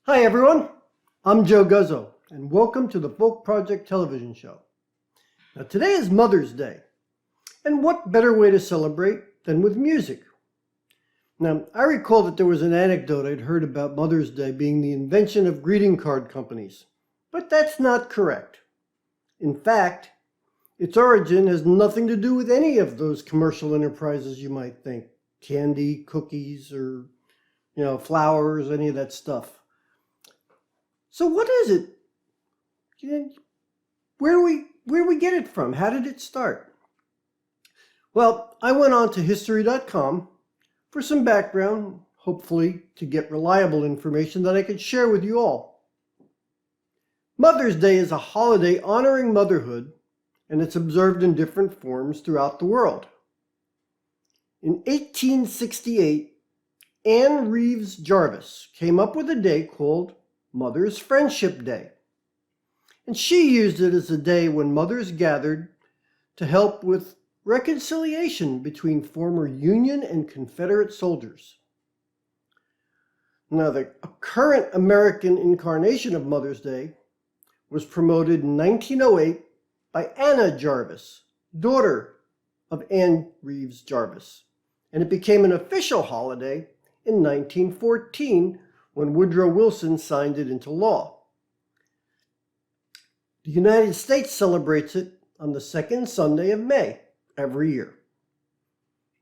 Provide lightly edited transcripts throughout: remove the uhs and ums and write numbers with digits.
Hi everyone, I'm Joe Guzzo, and welcome to the Folk Project television show. Now today is Mother's Day, and what better way to celebrate than with music? Now I recall that there was an anecdote I'd heard about Mother's Day being the invention of greeting card companies, but that's not correct. In fact, its origin has nothing to do with any of those commercial enterprises you might think, candy, cookies, or flowers, any of that stuff. So what is it? Where do we get it from? How did it start? Well, I went on to history.com for some background, hopefully to get reliable information that I could share with you all. Mother's Day is a holiday honoring motherhood, and it's observed in different forms throughout the world. In 1868, Anne Reeves Jarvis came up with a day called Mother's Friendship Day. And she used it as a day when mothers gathered to help with reconciliation between former Union and Confederate soldiers. Now, the current American incarnation of Mother's Day was promoted in 1908 by Anna Jarvis, daughter of Anne Reeves Jarvis, and it became an official holiday in 1914 when Woodrow Wilson signed it into law. The United States celebrates it on the second Sunday of May every year.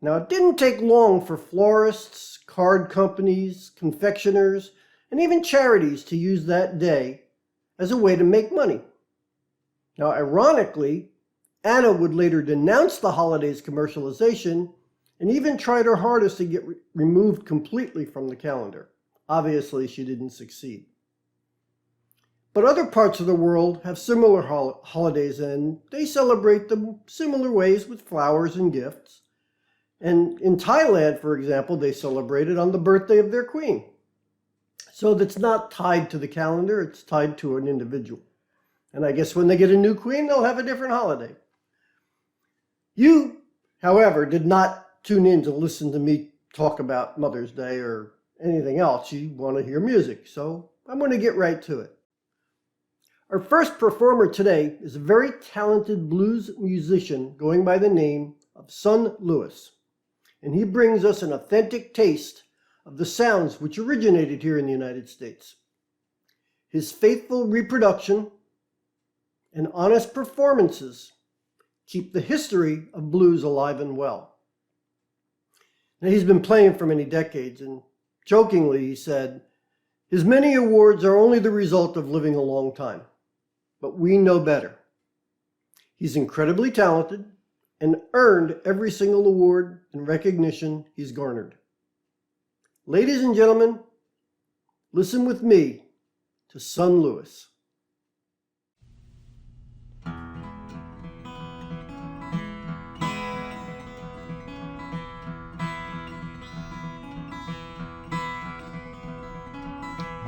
Now, it didn't take long for florists, card companies, confectioners, and even charities to use that day as a way to make money. Now, ironically, Anna would later denounce the holiday's commercialization and even tried her hardest to get removed completely from the calendar. Obviously, she didn't succeed. But other parts of the world have similar holidays, and they celebrate them similar ways with flowers and gifts. And in Thailand, for example, they celebrate it on the birthday of their queen. So that's not tied to the calendar, it's tied to an individual. And I guess when they get a new queen, they'll have a different holiday. You, however, did not tune in to listen to me talk about Mother's Day or anything else. You want to hear music, so I'm going to get right to it. Our first performer today is a very talented blues musician going by the name of Son Lewis, and he brings us an authentic taste of the sounds which originated here in the United States. His faithful reproduction and honest performances keep the history of blues alive and well. Now, he's been playing for many decades, and jokingly, he said, his many awards are only the result of living a long time, but we know better. He's incredibly talented and earned every single award and recognition he's garnered. Ladies and gentlemen, listen with me to Son Lewis.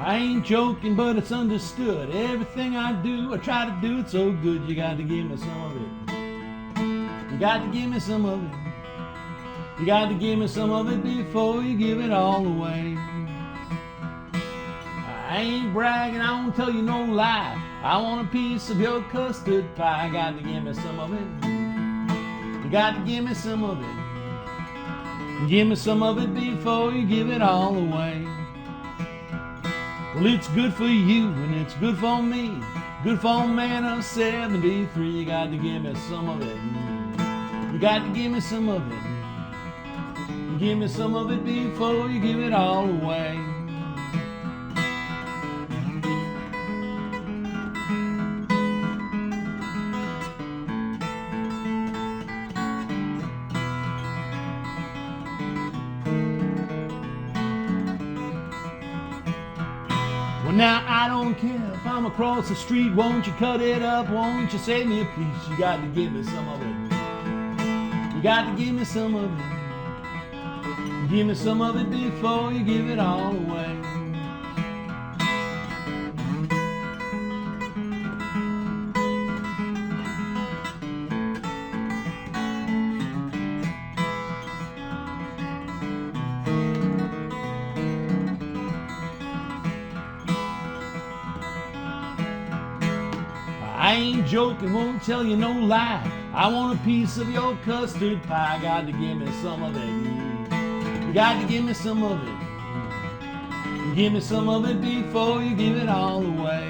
I ain't joking, but it's understood. Everything I do, I try to do it so good. You got to give me some of it. You got to give me some of it. You got to give me some of it before you give it all away. I ain't bragging, I won't tell you no lie. I want a piece of your custard pie. You got to give me some of it. You got to give me some of it. Give me some of it before you give it all away. Well, it's good for you and it's good for me. Good for a man of 73. You got to give me some of it. You got to give me some of it. Give me some of it before you give it all away. Well, now I don't care if I'm across the street. Won't you cut it up? Won't you save me a piece? You got to give me some of it. You got to give me some of it. Give me some of it before you give it all away. I ain't joking, won't tell you no lie. I want a piece of your custard pie. Got to give me some of it. You got to give me some of it. Give me some of it before you give it all away.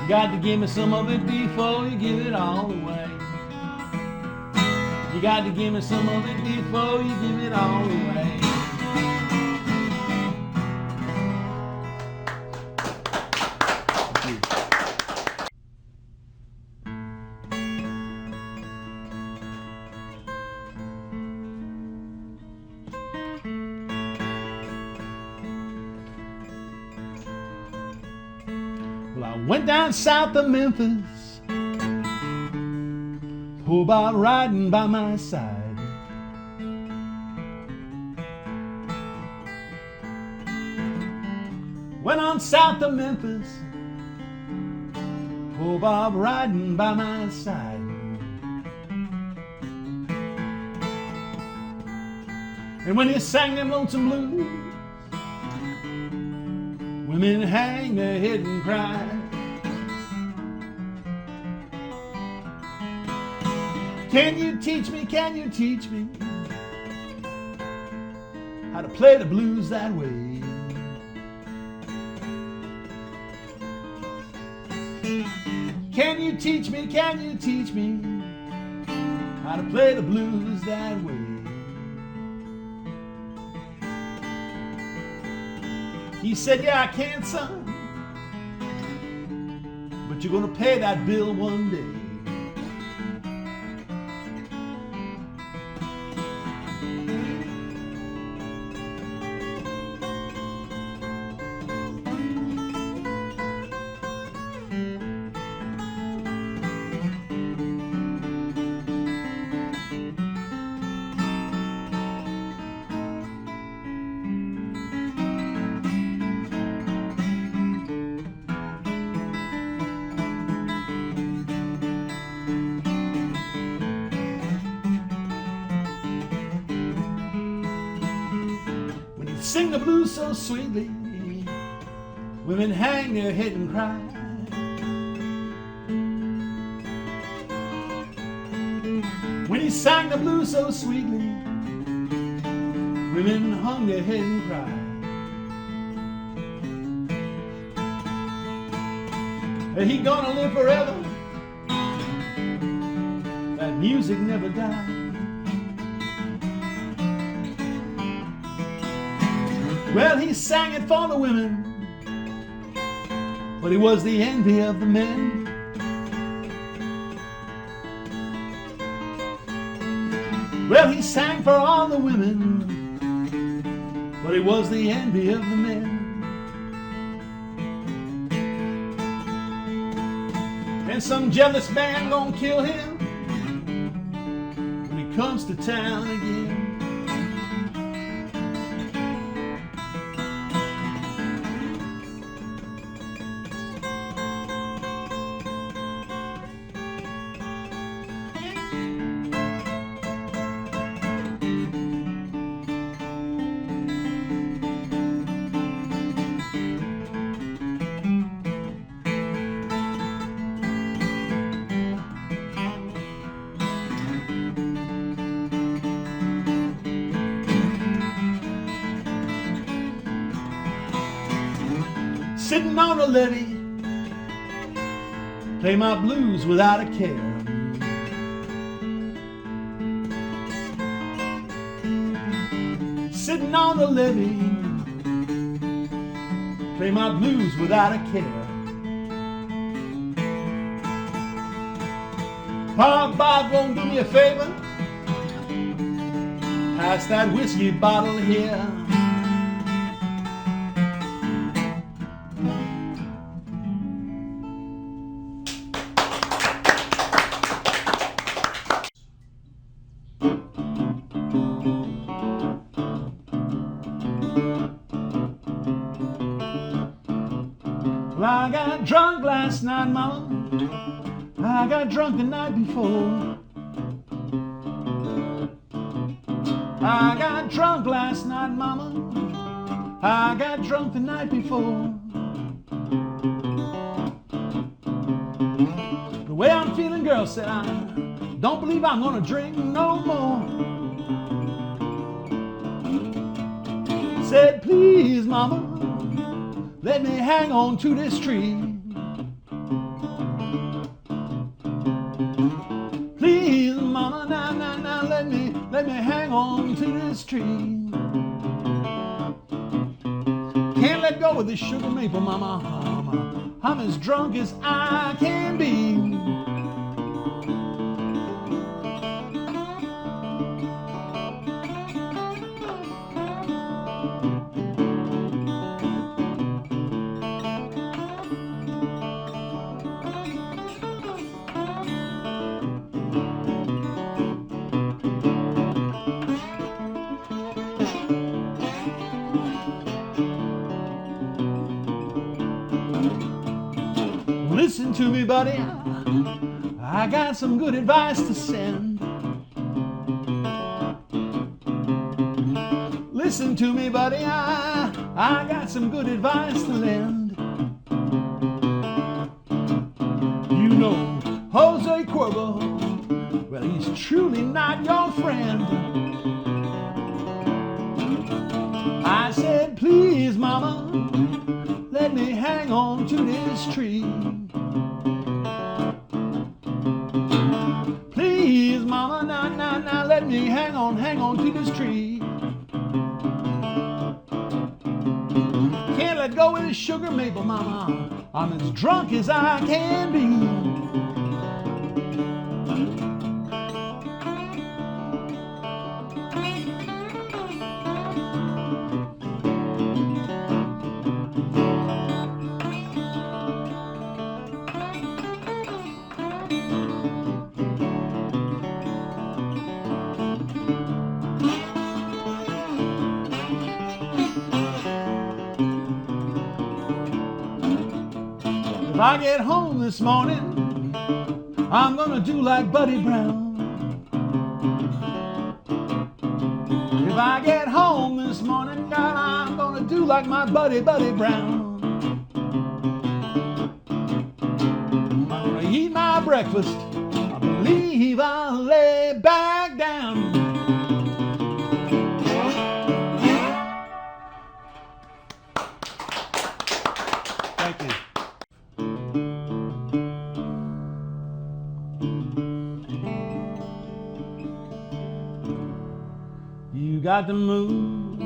You got to give me some of it before you give it all away. You got to give me some of it before you give it all away. Well, I went down south of Memphis, poor Bob riding by my side. Went on south of Memphis, poor Bob riding by my side. And when he sang them lonesome blues, women hang their head and cry. Can you teach me how to play the blues that way? Can you teach me how to play the blues that way? He said, yeah, I can, son, but you're gonna pay that bill one day. Sing the blues so sweetly, women hang their head and cry. When he sang the blues so sweetly, women hung their head and cried. And he gonna live forever, that music never died. Well, he sang it for the women, but he was the envy of the men. Well, he sang for all the women, but he was the envy of the men. And some jealous man gonna kill him when he comes to town again. Sitting on a levee, play my blues without a care. Sitting on a levee, play my blues without a care. Bob won't do me a favor, pass that whiskey bottle here. Well, I got drunk last night, mama. I got drunk the night before. I got drunk last night, mama. I got drunk the night before. said, I don't believe I'm gonna drink no more. Said, please, mama, let me hang on to this tree. Please, mama, now, let me hang on to this tree. Can't let go of this sugar maple, mama. I'm as drunk as I can be. Listen to me, buddy, I got some good advice to send. Listen to me, buddy, I got some good advice to lend. You know Jose Cuervo, well, he's truly not your friend. I said, please, mama, let me hang on to this tree. Please, mama, now, let me hang on to this tree. Can't let go of this sugar maple, mama. I'm as drunk as I can be. If I get home this morning, I'm gonna do like Buddy Brown. If I get home this morning, God, I'm gonna do like my buddy Brown. I'm gonna eat my breakfast, I believe I'll lay back down. Thank you. You got to move,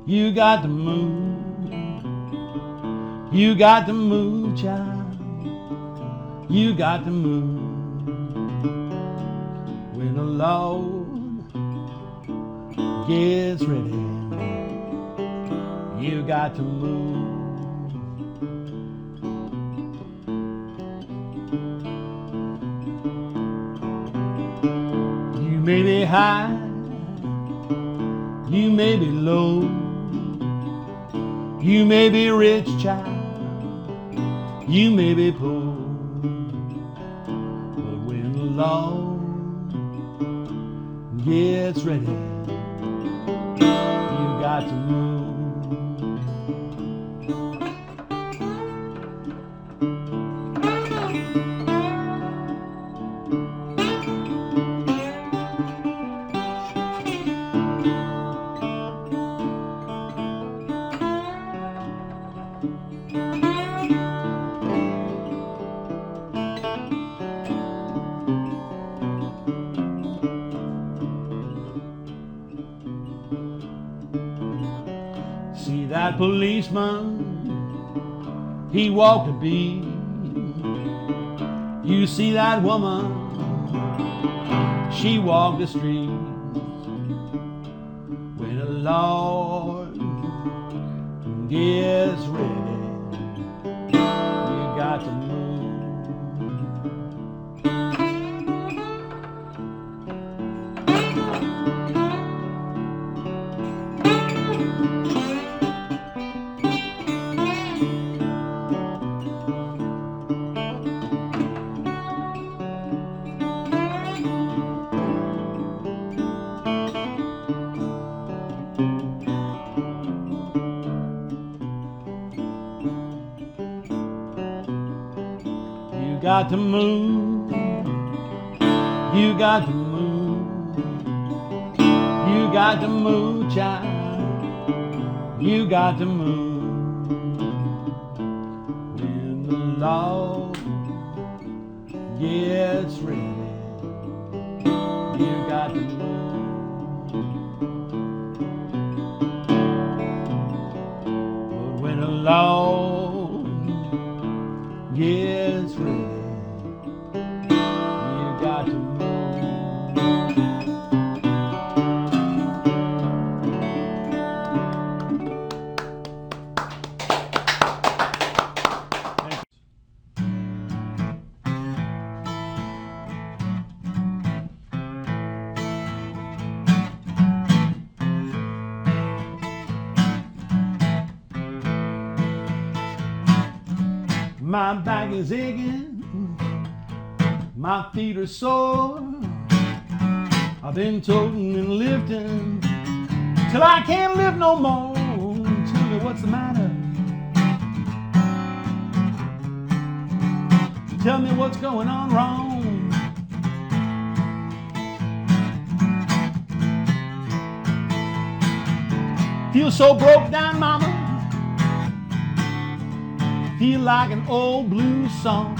you got to move, you got to move, child, you got to move. When the Lord gets ready, you got to move. You may be high, you may be low, you may be rich, child, you may be poor, but when the Lord gets ready, you got to move. See that policeman, he walked a beat. You see that woman, she walked the street. When the Lord gets ready, you got to move. You got to move, You got to move. You got to move, child. You got to move. When the Lord gets ready, you got to move. But when the Lord gets ready, you got to move. My back is aching, my feet are sore. I've been toting and lifting till I can't lift no more. Tell me what's the matter. Tell me what's going on wrong. Feel so broke down, mama. Feel like an old blues song.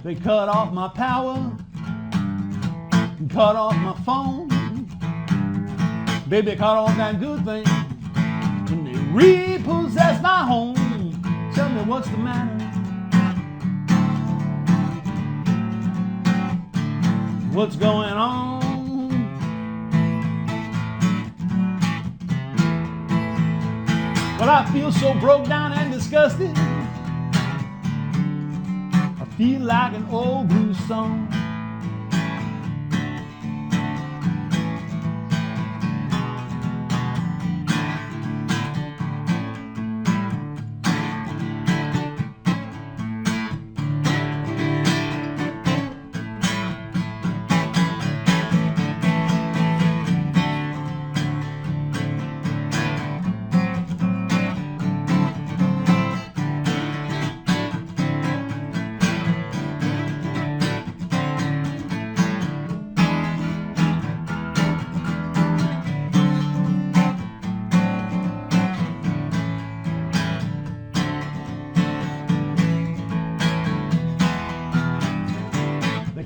They cut off my power and cut off my phone. Baby, cut off that good thing when they repossess my home. Tell me what's the matter. What's going on? Well, I feel so broke down and disgusted. I feel like an old blues song.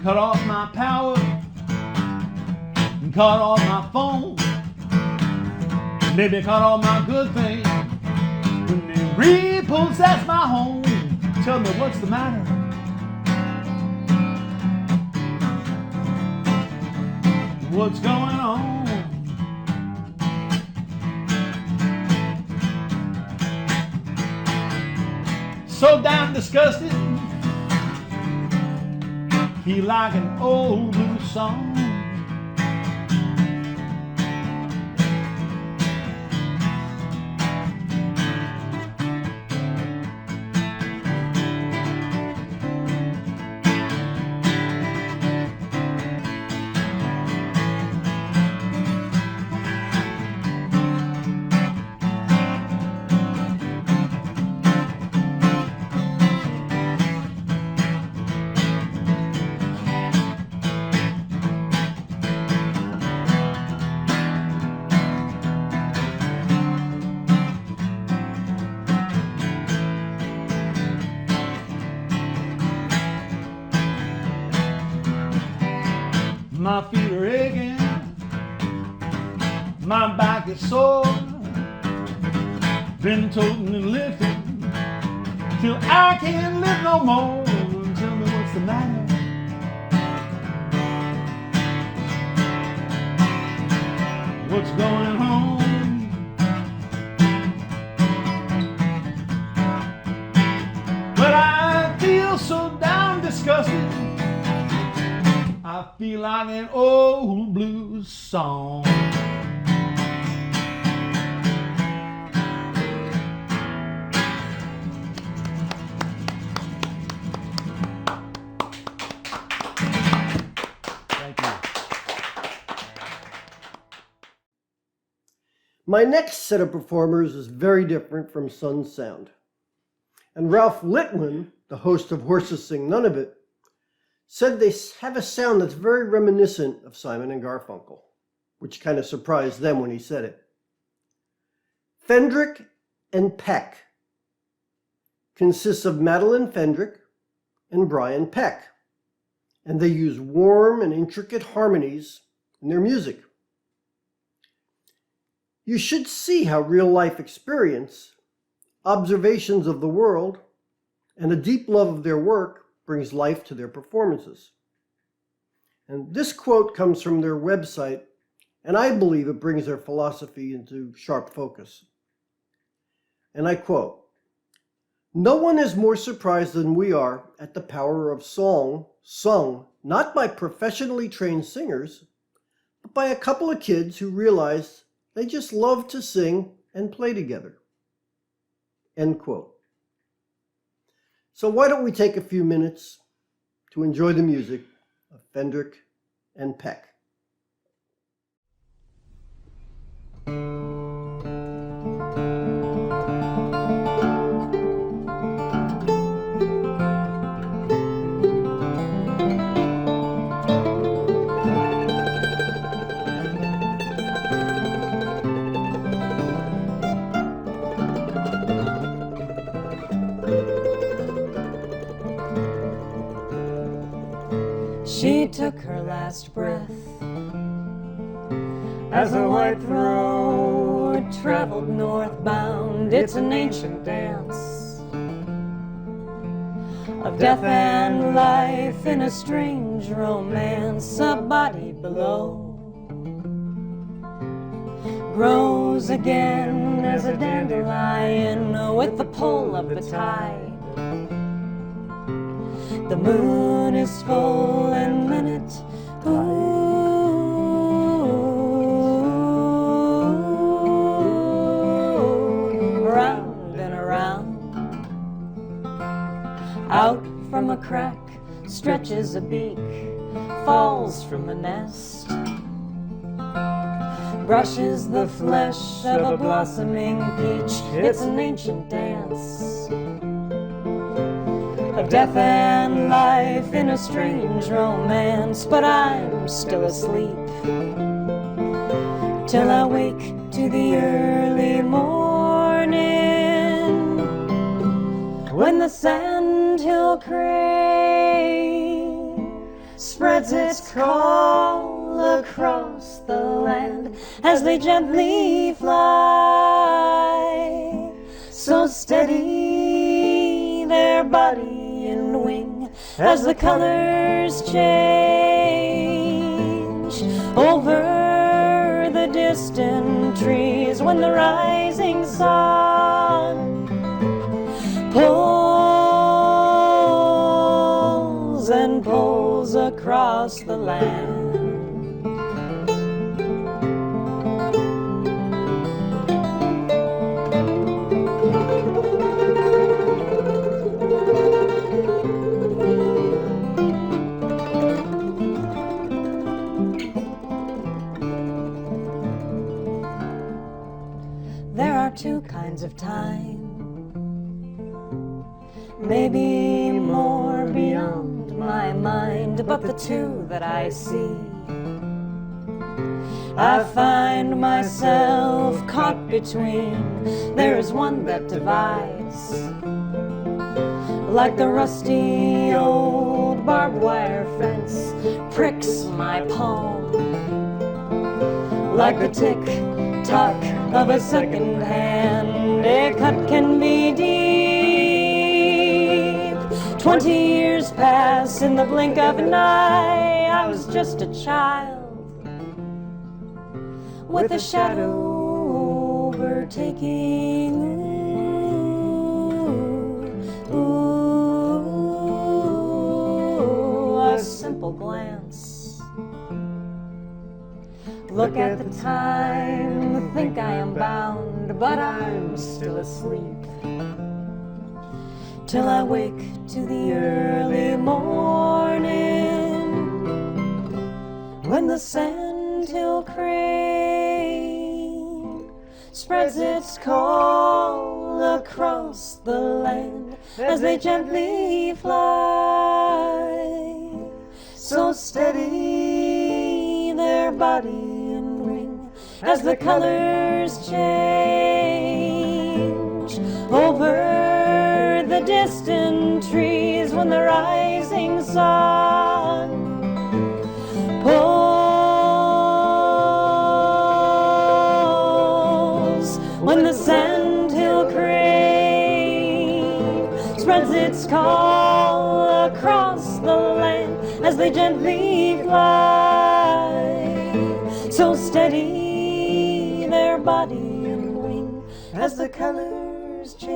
Cut off my power and cut off my phone. Maybe cut off my good thing when they repossess my home. Tell me what's the matter. What's going on? So damn disgusted. Feel like an old blues song. My feet are aching, my back is sore. Been toting and lifting till I can't lift no more. Tell me what's the matter. What's going on? But I feel so down disgusted. I feel like an old blues song. Thank you. My next set of performers is very different from Sun's sound. And Ralph Litwin, the host of Horses Sing None of It, said they have a sound that's very reminiscent of Simon and Garfunkel, which kind of surprised them when he said it. Fendrick and Peck consists of Madeline Fendrick and Brian Peck, and they use warm and intricate harmonies in their music. You should see how real-life experience, observations of the world, and a deep love of their work brings life to their performances. And this quote comes from their website, and I believe it brings their philosophy into sharp focus. And I quote, "No one is more surprised than we are at the power of song sung not by professionally trained singers, but by a couple of kids who realized they just love to sing and play together." End quote. So why don't we take a few minutes to enjoy the music of Fendrick and Peck. She took her last breath as the white road traveled northbound. It's an ancient dance of death and life in a strange romance. A body below grows again as a dandelion with the pull of the tide. The moon is full and minute, round and around. Out from a crack stretches a beak, falls from a nest, brushes the flesh of a blossoming peach. It's an ancient dance of death and life in a strange romance. But I'm still asleep till I wake to the early morning, when the sandhill crane spreads its call across the land as they gently fly, so steady their body and wing as the colors change over the distant trees, when the rising sun pulls and pulls across the land. Two kinds of time, maybe more beyond my mind, but the two that I see, I find myself caught between. There is one that divides, like the rusty old barbed wire fence, pricks my palm, like the tick-tock of a second hand. A cut can be deep. 20 years pass in the blink of an eye. I was just a child with a shadow overtaking. A simple glance, look at the time, think I am bound, but I'm still asleep till I wake to the early morning, when the sandhill crane spreads its call across the land as they gently fly. So steady their body and wing as the colors change over the distant trees when the rising sun pulls, when the sandhill crane spreads its call across the land as they gently fly. So steady their body and wing as the colors change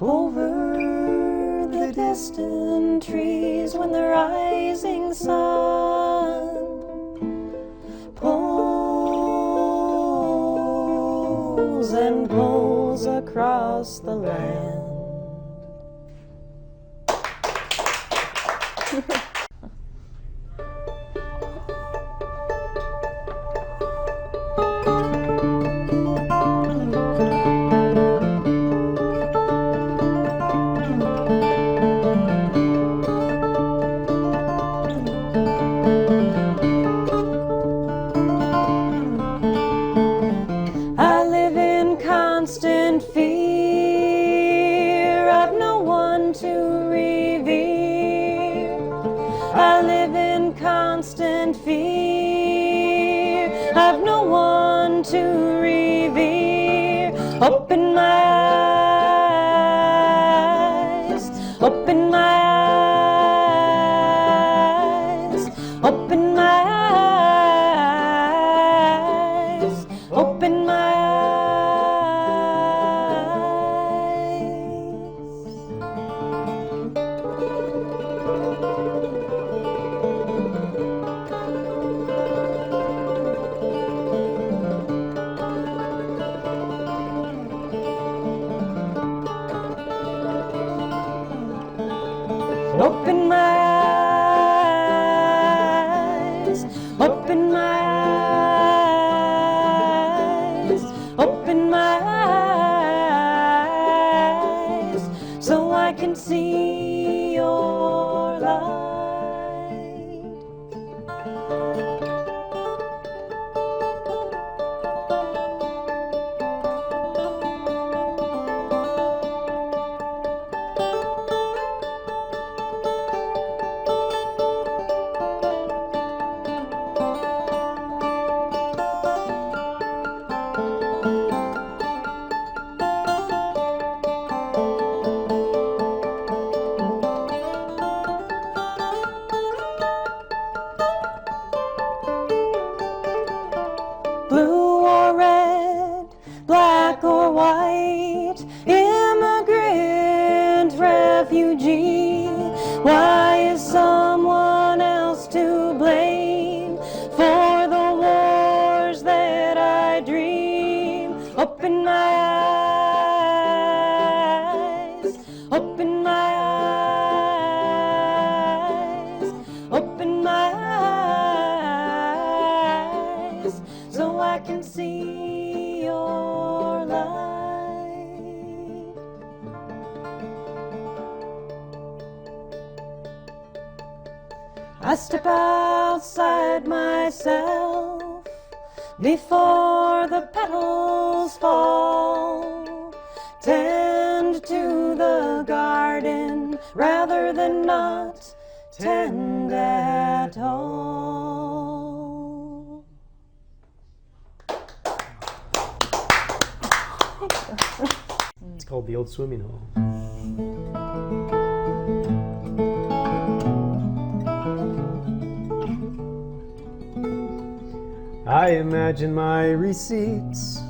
over the distant trees when the rising sun pulls and pulls across the land. I live in constant fear of no one to revere. I live in constant fear of no one to revere. Open my eyes, open my eyes, open my eyes, open my eyes. Open my eyes, open my eyes, open my eyes, so I can see your light. Blue or red, black or white, immigrant, refugee. Why is someone else to blame for the wars that I dream? Open my eyes, open my eyes, open my eyes, so I can see your light. I step outside myself before the petals fall. Tend to the garden rather than not tend at all. It's called The Old Swimming Hole. I imagine my receipts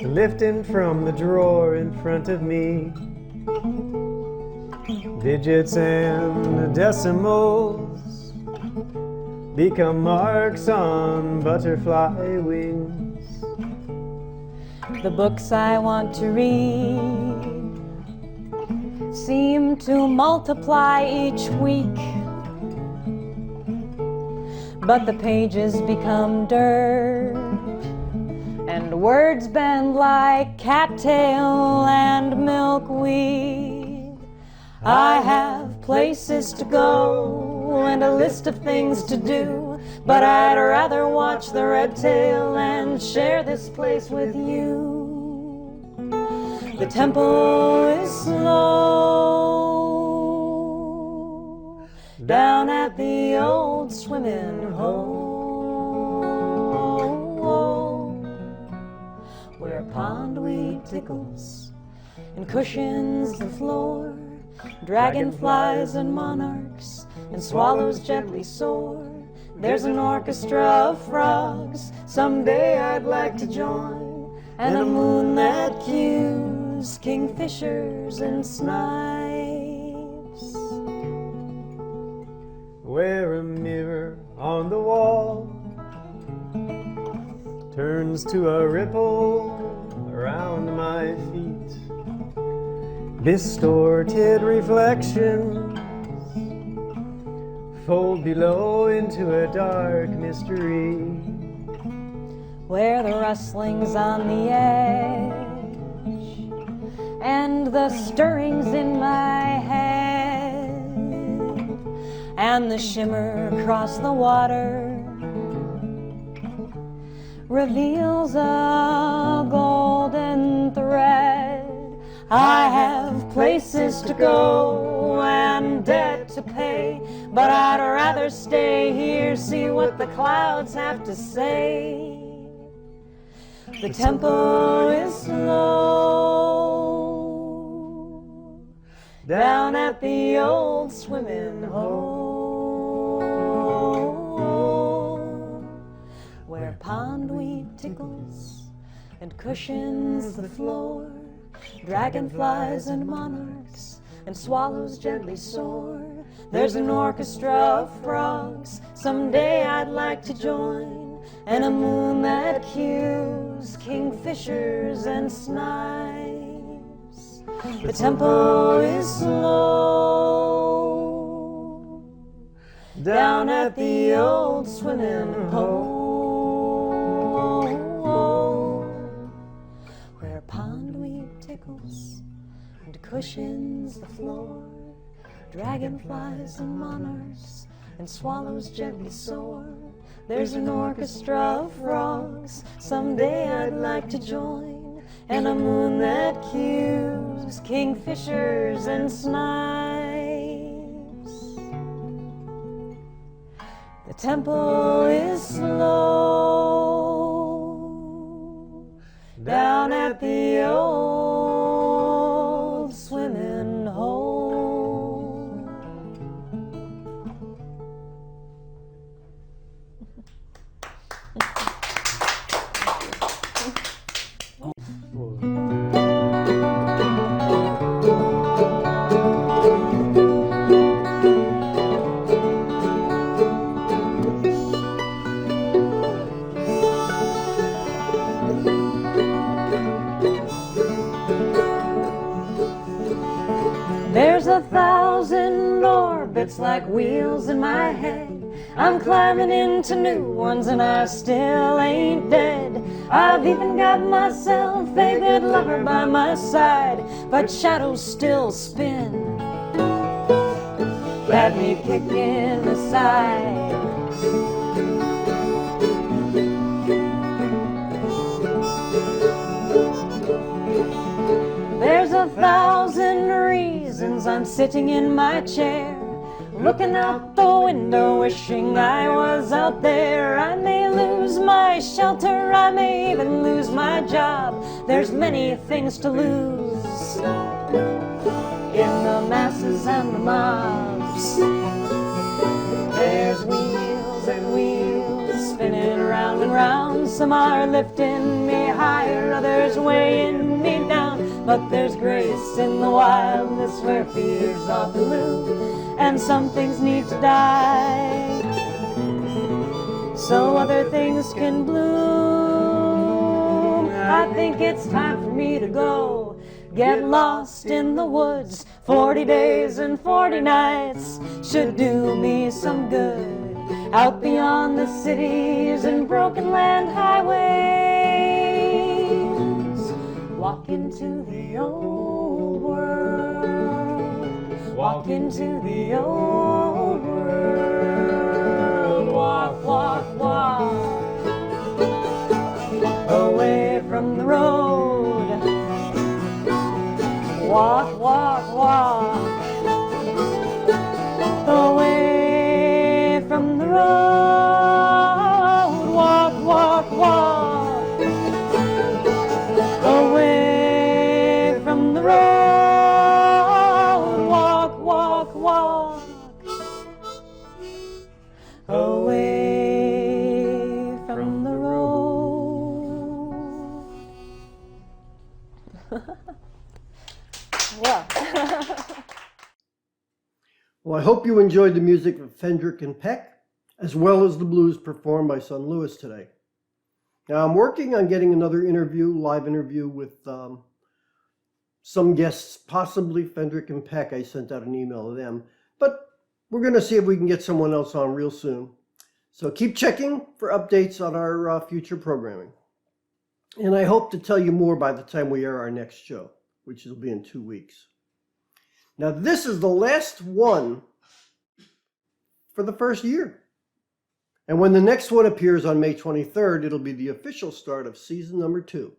lifting from the drawer in front of me. Digits and decimals become marks on butterfly wings. The books I want to read seem to multiply each week, but the pages become dirt and words bend like cattail and milkweed. I have places to go and a list of things to do, but I'd rather watch the red tail and share this place with you. The tempo is slow down at the old swimming hole, where pondweed tickles and cushions the floor, dragonflies and monarchs and swallows gently soar. There's an orchestra of frogs someday I'd like to join, and a moon that cues kingfishers and snipes. Where a mirror on the wall turns to a ripple around my feet, distorted reflections fold below into a dark mystery, where the rustlings on the edge and the stirrings in my head and the shimmer across the water reveals a golden thread. I have places to go and debt to pay, but I'd rather stay here, see what the clouds have to say. The tempo is slow down at the old swimming hole, where pondweed tickles and cushions the floor, dragonflies and monarchs and swallows gently soar. There's an orchestra of frogs someday I'd like to join, and a moon that cues kingfishers and snipes. The tempo is slow down at the old swimming hole, where pondweed tickles and cushions the floor, dragonflies and monarchs and swallows gently soar. There's an orchestra of frogs someday I'd like to join, and a moon that cues kingfishers and snipes. The tempo is slow down at the old swimming hole. There's 1,000 orbits like wheels in my head. I'm climbing into new ones and I still ain't dead. I've even got myself a good lover by my side, but shadows still spin, got me kicking the side. There's 1,000 reasons I'm sitting in my chair, looking out the window, wishing I was out there. I may lose my shelter, I may even lose my job. There's many things to lose in the masses and the mobs. There's wheels and wheels spinning round and round. Some are lifting me higher, others weighing me down. But there's grace in the wildness where fears are blue, and some things need to die so other things can bloom. I think it's time for me to go, get lost in the woods. 40 days and 40 nights should do me some good, out beyond the cities and broken land highways. Walk into the old world. Walk into the old world. Walk, walk, walk. Away from the road. Walk, walk, walk. Away from the road. Walk, walk, walk. Away from the road. Walk, walk, walk. Away from the road. Yeah. Well, I hope you enjoyed the music of Fendrick and Peck, as well as the blues performed by Son Lewis today. Now, I'm working on getting another live interview with some guests, possibly Fendrick and Peck. I sent out an email to them, but we're going to see if we can get someone else on real soon. So keep checking for updates on our future programming. And I hope to tell you more by the time we air our next show, which will be in 2 weeks. Now, this is the last one for the first year. And when the next one appears on May 23rd, it'll be the official start of season number 2.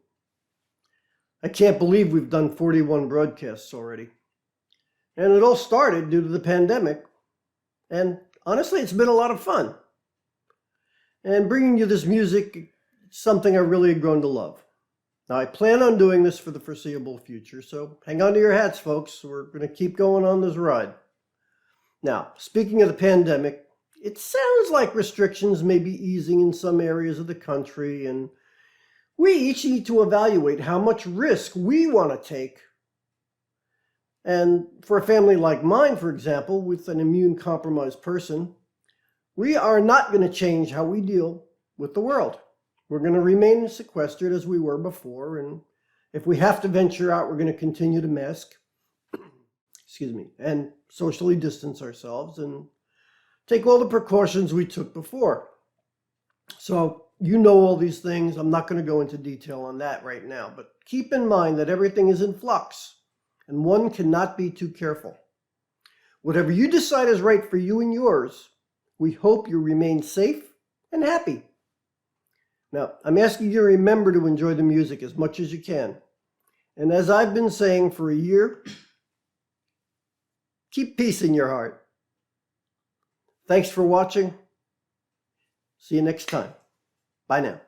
I can't believe we've done 41 broadcasts already. And it all started due to the pandemic. And honestly, it's been a lot of fun. And bringing you this music is something I've really grown to love. Now, I plan on doing this for the foreseeable future, so hang on to your hats, folks. We're going to keep going on this ride. Now, speaking of the pandemic, it sounds like restrictions may be easing in some areas of the country, and we each need to evaluate how much risk we want to take. And for a family like mine, for example, with an immune-compromised person, we are not going to change how we deal with the world. We're going to remain sequestered as we were before, and if we have to venture out, we're going to continue to mask, and socially distance ourselves and take all the precautions we took before. So you know all these things. I'm not going to go into detail on that right now, but keep in mind that everything is in flux, and one cannot be too careful. Whatever you decide is right for you and yours, we hope you remain safe and happy. Now, I'm asking you to remember to enjoy the music as much as you can. And as I've been saying for a year, keep peace in your heart. Thanks for watching. See you next time. Bye now.